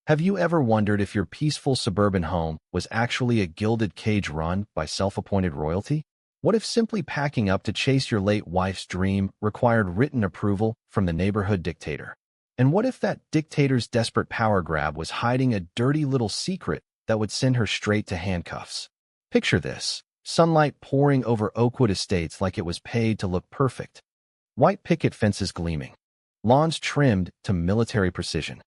Have you ever wondered if your peaceful suburban home was actually a gilded cage run by self-appointed royalty? What if simply packing up to chase your late wife's dream required written approval from the neighborhood dictator? And what if that dictator's desperate power grab was hiding a dirty little secret that would send her straight to handcuffs? Picture this: sunlight pouring over Oakwood Estates like it was paid to look perfect. White picket fences gleaming, lawns trimmed to military precision,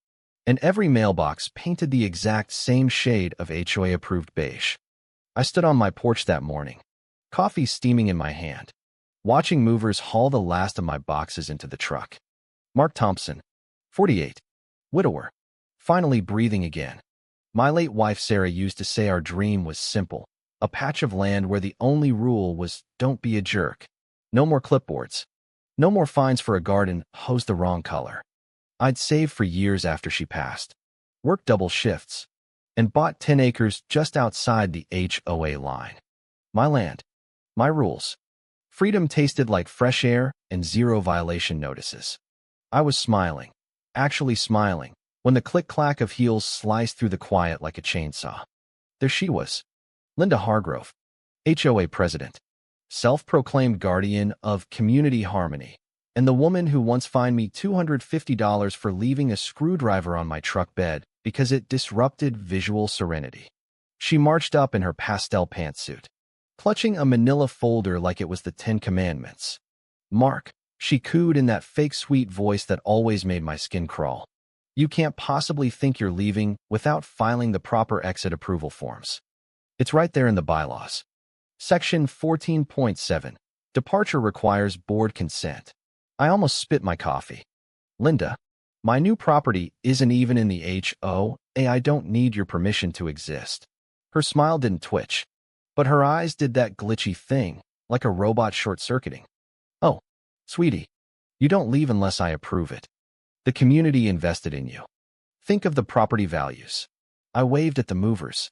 and every mailbox painted the exact same shade of HOA-approved beige. I stood on my porch that morning, coffee steaming in my hand, watching movers haul the last of my boxes into the truck. Mark Thompson, 48, widower, finally breathing again. My late wife Sarah used to say our dream was simple: a patch of land where the only rule was don't be a jerk. No more clipboards. No more fines for a garden hosed the wrong color. I'd saved for years after she passed, worked double shifts, and bought 10 acres just outside the HOA line. My land, my rules. Freedom tasted like fresh air and zero violation notices. I was smiling, actually smiling, when the click-clack of heels sliced through the quiet like a chainsaw. There she was, Linda Hargrove, HOA president, self-proclaimed guardian of community harmony, and the woman who once fined me $250 for leaving a screwdriver on my truck bed because it disrupted visual serenity. She marched up in her pastel pantsuit, clutching a manila folder like it was the Ten Commandments. "Mark," she cooed in that fake sweet voice that always made my skin crawl. "You can't possibly think you're leaving without filing the proper exit approval forms. It's right there in the bylaws. Section 14.7. Departure requires board consent." I almost spit my coffee. "Linda, my new property isn't even in the HOA. I don't need your permission to exist." Her smile didn't twitch, but her eyes did that glitchy thing, like a robot short-circuiting. "Oh, sweetie, you don't leave unless I approve it. The community invested in you. Think of the property values." I waved at the movers.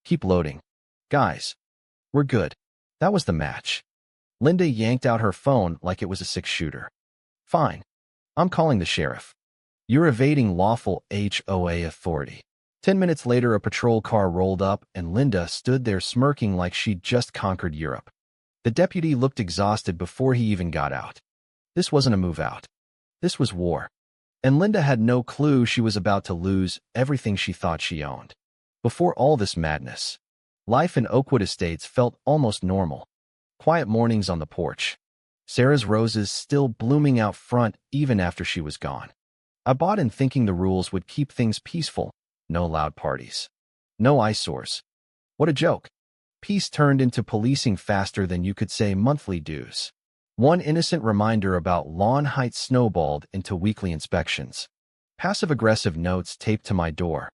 "Keep loading. Guys, we're good." That was the match. Linda yanked out her phone like it was a six-shooter. "Fine. I'm calling the sheriff. You're evading lawful HOA authority." 10 minutes later, a patrol car rolled up, and Linda stood there smirking like she'd just conquered Europe. The deputy looked exhausted before he even got out. This wasn't a move out. This was war. And Linda had no clue she was about to lose everything she thought she owned. Before all this madness, life in Oakwood Estates felt almost normal. Quiet mornings on the porch, Sarah's roses still blooming out front even after she was gone. I bought in thinking the rules would keep things peaceful. No loud parties. No eyesores. What a joke. Peace turned into policing faster than you could say monthly dues. One innocent reminder about lawn height snowballed into weekly inspections. Passive-aggressive notes taped to my door,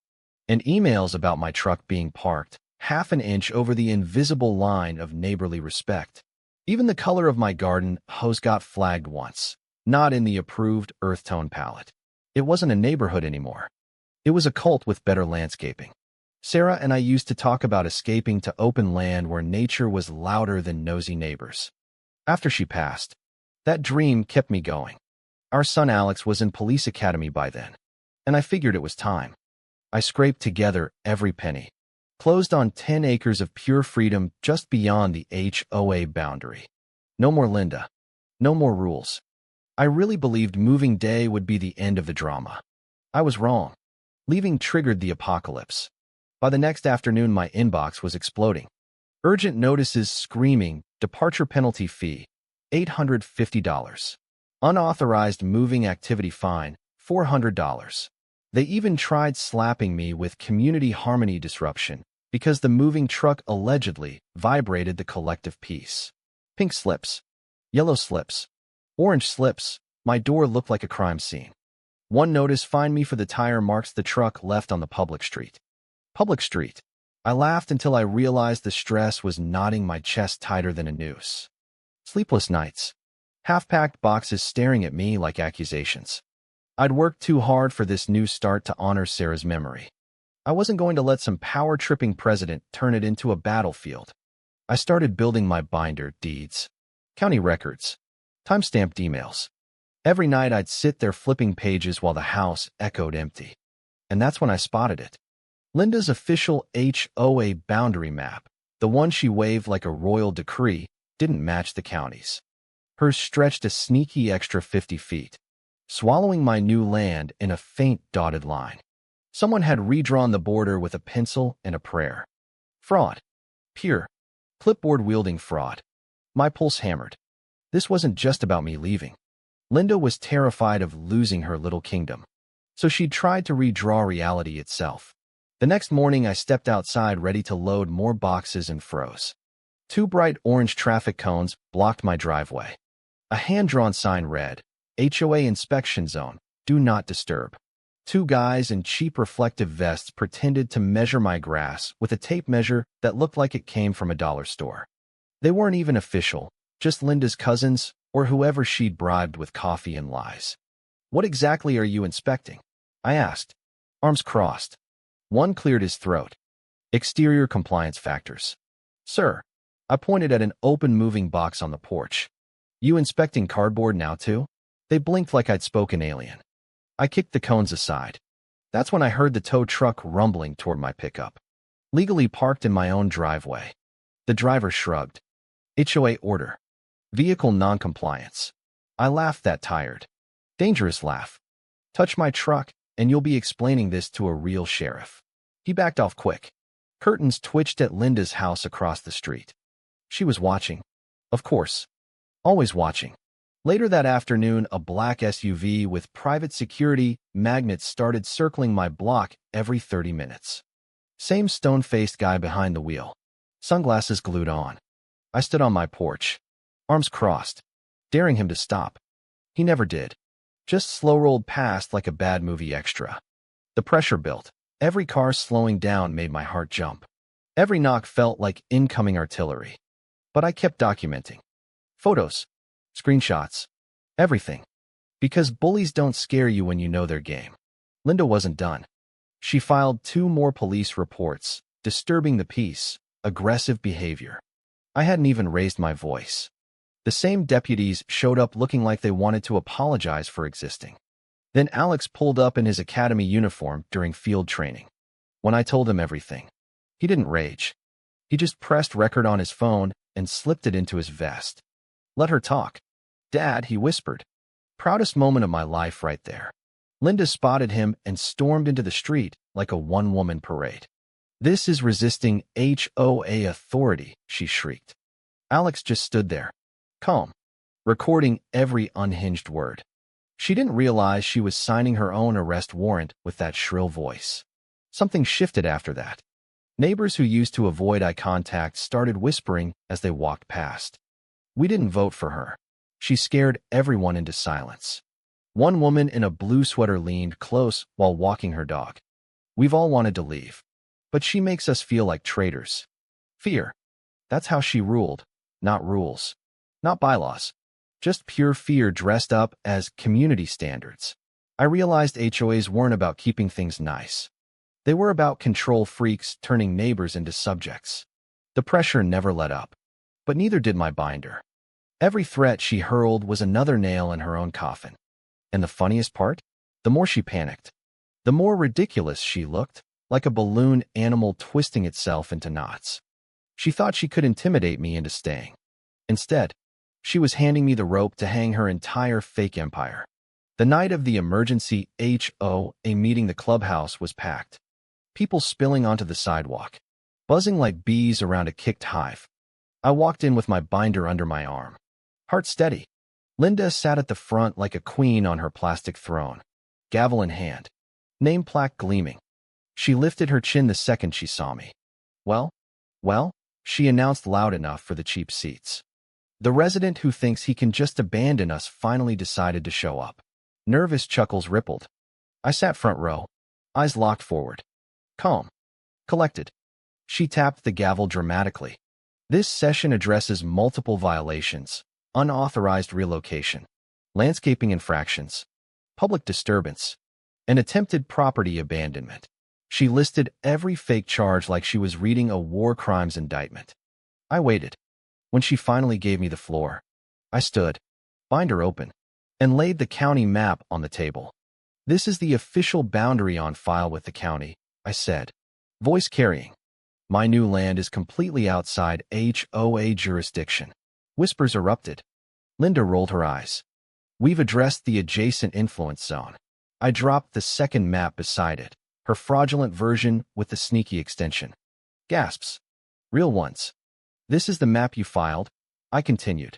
and emails about my truck being parked half an inch over the invisible line of neighborly respect. Even the color of my garden hose got flagged once, not in the approved earth tone palette. It wasn't a neighborhood anymore. It was a cult with better landscaping. Sarah and I used to talk about escaping to open land where nature was louder than nosy neighbors. After she passed, that dream kept me going. Our son Alex was in police academy by then, and I figured it was time. I scraped together every penny, closed on 10 acres of pure freedom just beyond the HOA boundary. No more Linda. No more rules. I really believed moving day would be the end of the drama. I was wrong. Leaving triggered the apocalypse. By the next afternoon, my inbox was exploding. Urgent notices screaming, departure penalty fee, $850. Unauthorized moving activity fine, $400. They even tried slapping me with community harmony disruption because the moving truck allegedly vibrated the collective peace. Pink slips, yellow slips, orange slips. My door looked like a crime scene. One notice: fined me for the tire marks the truck left on the public street. Public street. I laughed until I realized the stress was knotting my chest tighter than a noose. Sleepless nights. Half-packed boxes staring at me like accusations. I'd worked too hard for this new start to honor Sarah's memory. I wasn't going to let some power-tripping president turn it into a battlefield. I started building my binder: deeds, county records, time-stamped emails. Every night I'd sit there flipping pages while the house echoed empty. And that's when I spotted it. Linda's official HOA boundary map, the one she waved like a royal decree, didn't match the county's. Hers stretched a sneaky extra 50 feet, swallowing my new land in a faint dotted line. Someone had redrawn the border with a pencil and a prayer. Fraud. Pure. Clipboard-wielding fraud. My pulse hammered. This wasn't just about me leaving. Linda was terrified of losing her little kingdom, so she tried to redraw reality itself. The next morning, I stepped outside ready to load more boxes and froze. 2 bright orange traffic cones blocked my driveway. A hand-drawn sign read, HOA Inspection Zone, Do Not Disturb. 2 guys in cheap reflective vests pretended to measure my grass with a tape measure that looked like it came from a dollar store. They weren't even official, just Linda's cousins or whoever she'd bribed with coffee and lies. What exactly are you inspecting? I asked, arms crossed. One cleared his throat. Exterior compliance factors. Sir, I pointed at an open moving box on the porch. You inspecting cardboard now too? They blinked like I'd spoken alien. I kicked the cones aside. That's when I heard the tow truck rumbling toward my pickup, legally parked in my own driveway. The driver shrugged. HOA order. Vehicle non-compliance. I laughed that tired, dangerous laugh. Touch my truck, and you'll be explaining this to a real sheriff. He backed off quick. Curtains twitched at Linda's house across the street. She was watching. Of course. Always watching. Later that afternoon, a black SUV with private security magnets started circling my block every 30 minutes. Same stone-faced guy behind the wheel. Sunglasses glued on. I stood on my porch, arms crossed, daring him to stop. He never did. Just slow-rolled past like a bad movie extra. The pressure built. Every car slowing down made my heart jump. Every knock felt like incoming artillery. But I kept documenting. Photos. Screenshots. Everything. Because bullies don't scare you when you know their game. Linda wasn't done. She filed 2 more police reports, disturbing the peace, aggressive behavior. I hadn't even raised my voice. The same deputies showed up looking like they wanted to apologize for existing. Then Alex pulled up in his academy uniform during field training. When I told him everything, he didn't rage. He just pressed record on his phone and slipped it into his vest. Let her talk. Dad, he whispered. Proudest moment of my life right there. Linda spotted him and stormed into the street like a one-woman parade. This is resisting HOA authority, she shrieked. Alex just stood there, calm, recording every unhinged word. She didn't realize she was signing her own arrest warrant with that shrill voice. Something shifted after that. Neighbors who used to avoid eye contact started whispering as they walked past. We didn't vote for her. She scared everyone into silence. One woman in a blue sweater leaned close while walking her dog. We've all wanted to leave, but she makes us feel like traitors. Fear. That's how she ruled. Not rules. Not bylaws. Just pure fear dressed up as community standards. I realized HOAs weren't about keeping things nice. They were about control freaks turning neighbors into subjects. The pressure never let up. But neither did my binder. Every threat she hurled was another nail in her own coffin. And the funniest part? The more she panicked, the more ridiculous she looked, like a balloon animal twisting itself into knots. She thought she could intimidate me into staying. Instead, she was handing me the rope to hang her entire fake empire. The night of the emergency HOA meeting, the clubhouse was packed. People spilling onto the sidewalk, buzzing like bees around a kicked hive. I walked in with my binder under my arm. Heart steady. Linda sat at the front like a queen on her plastic throne, gavel in hand, name plaque gleaming. She lifted her chin the second she saw me. Well, she announced loud enough for the cheap seats. The resident who thinks he can just abandon us finally decided to show up. Nervous chuckles rippled. I sat front row, eyes locked forward. Calm. Collected. She tapped the gavel dramatically. This session addresses multiple violations, unauthorized relocation, landscaping infractions, public disturbance, and attempted property abandonment. She listed every fake charge like she was reading a war crimes indictment. I waited. When she finally gave me the floor, I stood, binder open, and laid the county map on the table. This is the official boundary on file with the county, I said, voice carrying. My new land is completely outside HOA jurisdiction. Whispers erupted. Linda rolled her eyes. We've addressed the adjacent influence zone. I dropped the second map beside it, her fraudulent version with the sneaky extension. Gasps. Real ones. This is the map you filed, I continued.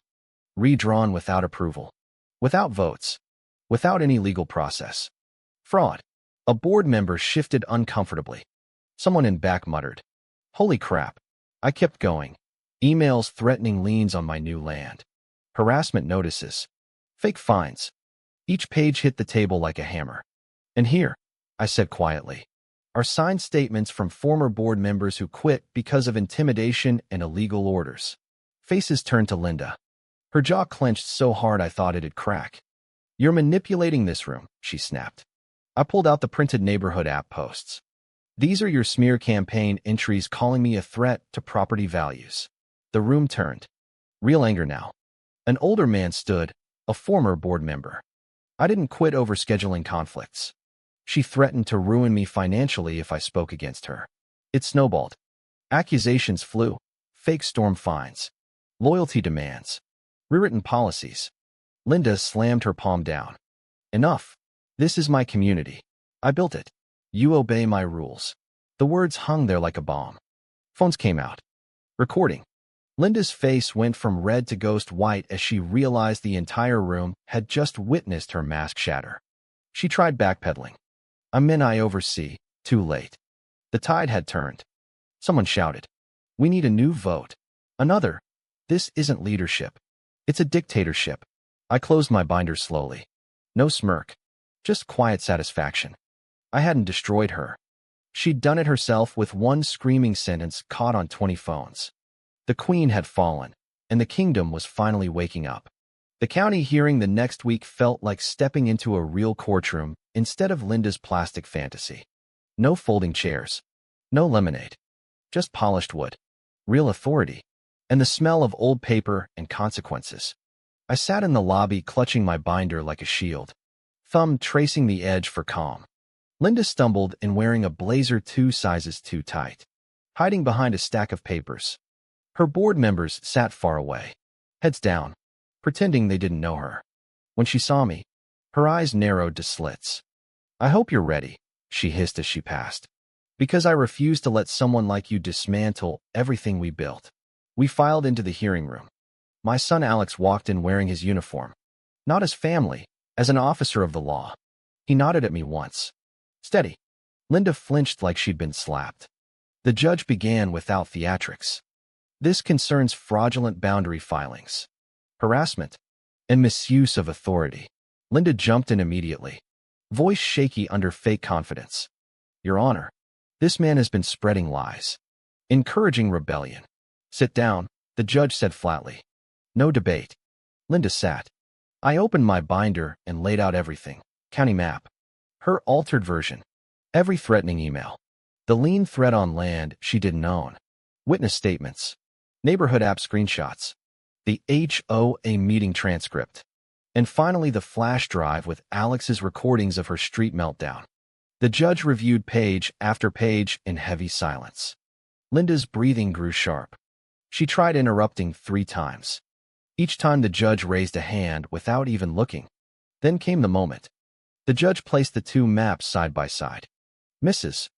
Redrawn without approval. Without votes. Without any legal process. Fraud. A board member shifted uncomfortably. Someone in back muttered. Holy crap. I kept going. Emails threatening liens on my new land. Harassment notices. Fake fines. Each page hit the table like a hammer. And here, I said quietly, are signed statements from former board members who quit because of intimidation and illegal orders. Faces turned to Linda. Her jaw clenched so hard I thought it'd crack. You're manipulating this room, she snapped. I pulled out the printed neighborhood app posts. These are your smear campaign entries calling me a threat to property values. The room turned. Real anger now. An older man stood, a former board member. I didn't quit over scheduling conflicts. She threatened to ruin me financially if I spoke against her. It snowballed. Accusations flew. Fake storm fines. Loyalty demands. Rewritten policies. Linda slammed her palm down. Enough. This is my community. I built it. You obey my rules. The words hung there like a bomb. Phones came out. Recording. Linda's face went from red to ghost white as she realized the entire room had just witnessed her mask shatter. She tried backpedaling. I'm men I oversee. Too late. The tide had turned. Someone shouted. We need a new vote. Another. This isn't leadership. It's a dictatorship. I closed my binder slowly. No smirk. Just quiet satisfaction. I hadn't destroyed her. She'd done it herself with one screaming sentence caught on 20 phones. The queen had fallen, and the kingdom was finally waking up. The county hearing the next week felt like stepping into a real courtroom instead of Linda's plastic fantasy. No folding chairs. No lemonade. Just polished wood. Real authority. And the smell of old paper and consequences. I sat in the lobby clutching my binder like a shield. Thumb tracing the edge for calm. Linda stumbled in wearing a blazer 2 sizes too tight, hiding behind a stack of papers. Her board members sat far away, heads down, pretending they didn't know her. When she saw me, her eyes narrowed to slits. I hope you're ready, she hissed as she passed. Because I refuse to let someone like you dismantle everything we built. We filed into the hearing room. My son Alex walked in wearing his uniform. Not as family, as an officer of the law. He nodded at me once. Steady. Linda flinched like she'd been slapped. The judge began without theatrics. This concerns fraudulent boundary filings, harassment, and misuse of authority. Linda jumped in immediately, voice shaky under fake confidence. Your Honor, this man has been spreading lies, encouraging rebellion. Sit down, the judge said flatly. No debate. Linda sat. I opened my binder and laid out everything. County map. Her altered version. Every threatening email. The lien threat on land she didn't own. Witness statements. Neighborhood app screenshots. The HOA meeting transcript. And finally the flash drive with Alex's recordings of her street meltdown. The judge reviewed page after page in heavy silence. Linda's breathing grew sharp. She tried interrupting 3 times. Each time the judge raised a hand without even looking. Then came the moment. The judge placed the 2 maps side by side. Mrs.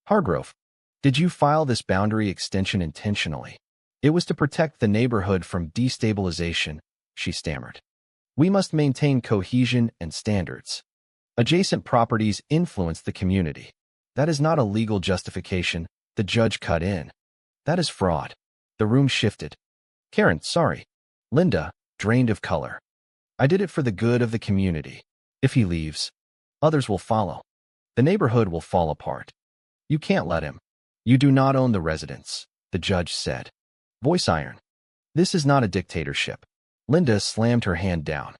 Hargrove, did you file this boundary extension intentionally? It was to protect the neighborhood from destabilization, she stammered. We must maintain cohesion and standards. Adjacent properties influence the community. That is not a legal justification, the judge cut in. That is fraud. The room shifted. Karen, sorry. Linda, drained of color. I did it for the good of the community. If he leaves, others will follow. The neighborhood will fall apart. You can't let him. You do not own the residence, the judge said. Voice iron. This is not a dictatorship. Linda slammed her hand down.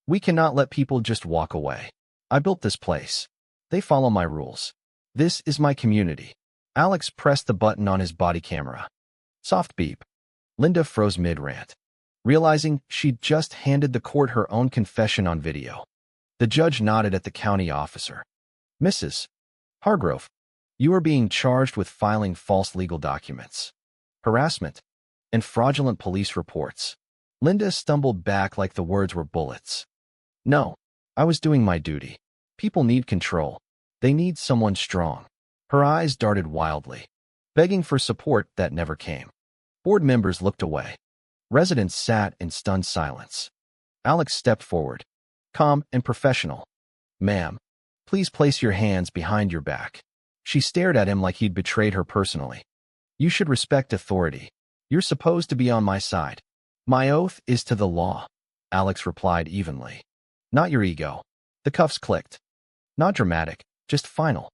We cannot let people just walk away. I built this place. They follow my rules. This is my community. Alex pressed the button on his body camera. Soft beep. Linda froze mid-rant, realizing she'd just handed the court her own confession on video. The judge nodded at the county officer. Mrs. Hargrove, you are being charged with filing false legal documents, harassment, and fraudulent police reports. Linda stumbled back like the words were bullets. No, I was doing my duty. People need control. They need someone strong. Her eyes darted wildly, begging for support that never came. Board members looked away. Residents sat in stunned silence. Alex stepped forward, calm and professional. Ma'am, please place your hands behind your back. She stared at him like he'd betrayed her personally. You should respect authority. You're supposed to be on my side. My oath is to the law, Alex replied evenly. Not your ego. The cuffs clicked. Not dramatic, just final.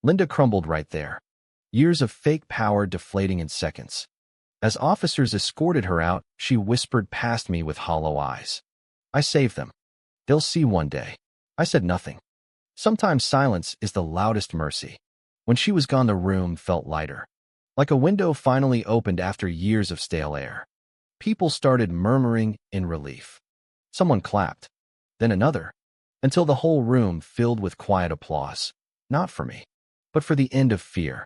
Linda crumbled right there. Years of fake power deflating in seconds. As officers escorted her out, she whispered past me with hollow eyes. I saved them. They'll see one day. I said nothing. Sometimes silence is the loudest mercy. When she was gone, the room felt lighter. Like a window finally opened after years of stale air. People started murmuring in relief. Someone clapped. Then another. Until the whole room filled with quiet applause. Not for me, but for the end of fear.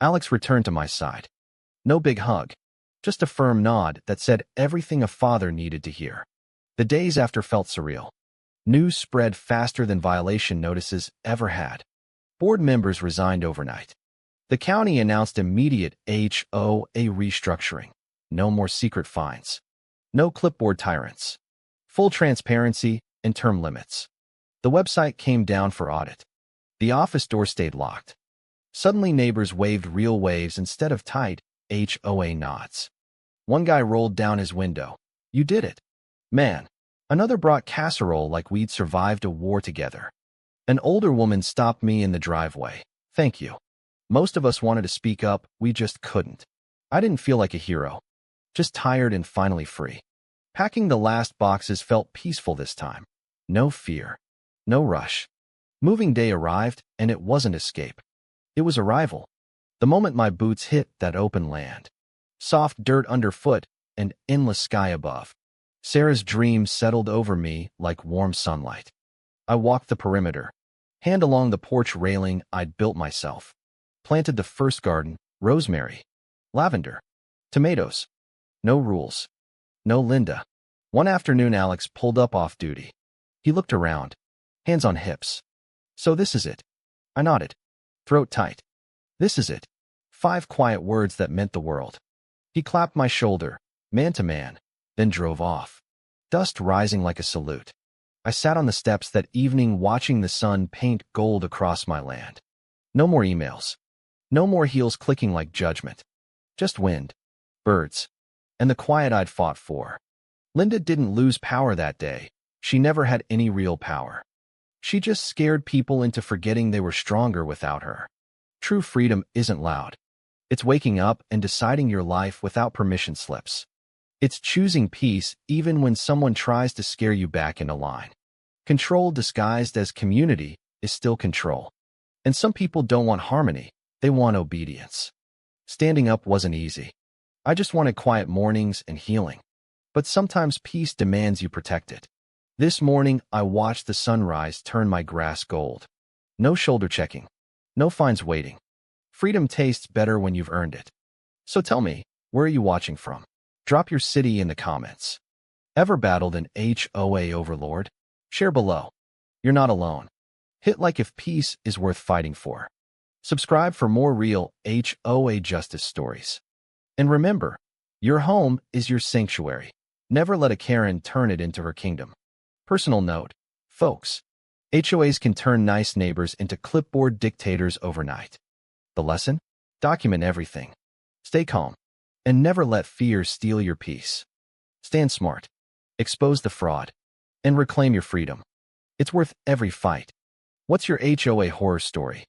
Alex returned to my side. No big hug. Just a firm nod that said everything a father needed to hear. The days after felt surreal. News spread faster than violation notices ever had. Board members resigned overnight. The county announced immediate HOA restructuring. No more secret fines. No clipboard tyrants. Full transparency and term limits. The website came down for audit. The office door stayed locked. Suddenly neighbors waved real waves instead of tight HOA nods. One guy rolled down his window. You did it. Man. Another brought casserole like we'd survived a war together. An older woman stopped me in the driveway. Thank you. Most of us wanted to speak up, we just couldn't. I didn't feel like a hero. Just tired and finally free. Packing the last boxes felt peaceful this time. No fear. No rush. Moving day arrived, and it wasn't escape. It was arrival. The moment my boots hit that open land. Soft dirt underfoot and endless sky above. Sarah's dream settled over me like warm sunlight. I walked the perimeter. Hand along the porch railing I'd built myself. Planted the first garden, rosemary, lavender, tomatoes. No rules. No Linda. One afternoon Alex pulled up off duty. He looked around, hands on hips. So this is it. I nodded. Throat tight. This is it. 5 quiet words that meant the world. He clapped my shoulder, man to man, then drove off. Dust rising like a salute. I sat on the steps that evening watching the sun paint gold across my land. No more emails. No more heels clicking like judgment. Just wind, birds, and the quiet I'd fought for. Linda didn't lose power that day. She never had any real power. She just scared people into forgetting they were stronger without her. True freedom isn't loud. It's waking up and deciding your life without permission slips. It's choosing peace even when someone tries to scare you back into line. Control disguised as community is still control. And some people don't want harmony, they want obedience. Standing up wasn't easy. I just wanted quiet mornings and healing. But sometimes peace demands you protect it. This morning, I watched the sunrise turn my grass gold. No shoulder checking. No fines waiting. Freedom tastes better when you've earned it. So tell me, where are you watching from? Drop your city in the comments. Ever battled an HOA overlord? Share below. You're not alone. Hit like if peace is worth fighting for. Subscribe for more real HOA justice stories. And remember, your home is your sanctuary. Never let a Karen turn it into her kingdom. Personal note, folks. HOAs can turn nice neighbors into clipboard dictators overnight. The lesson? Document everything. Stay calm. And never let fear steal your peace. Stand smart. Expose the fraud. And reclaim your freedom. It's worth every fight. What's your HOA horror story?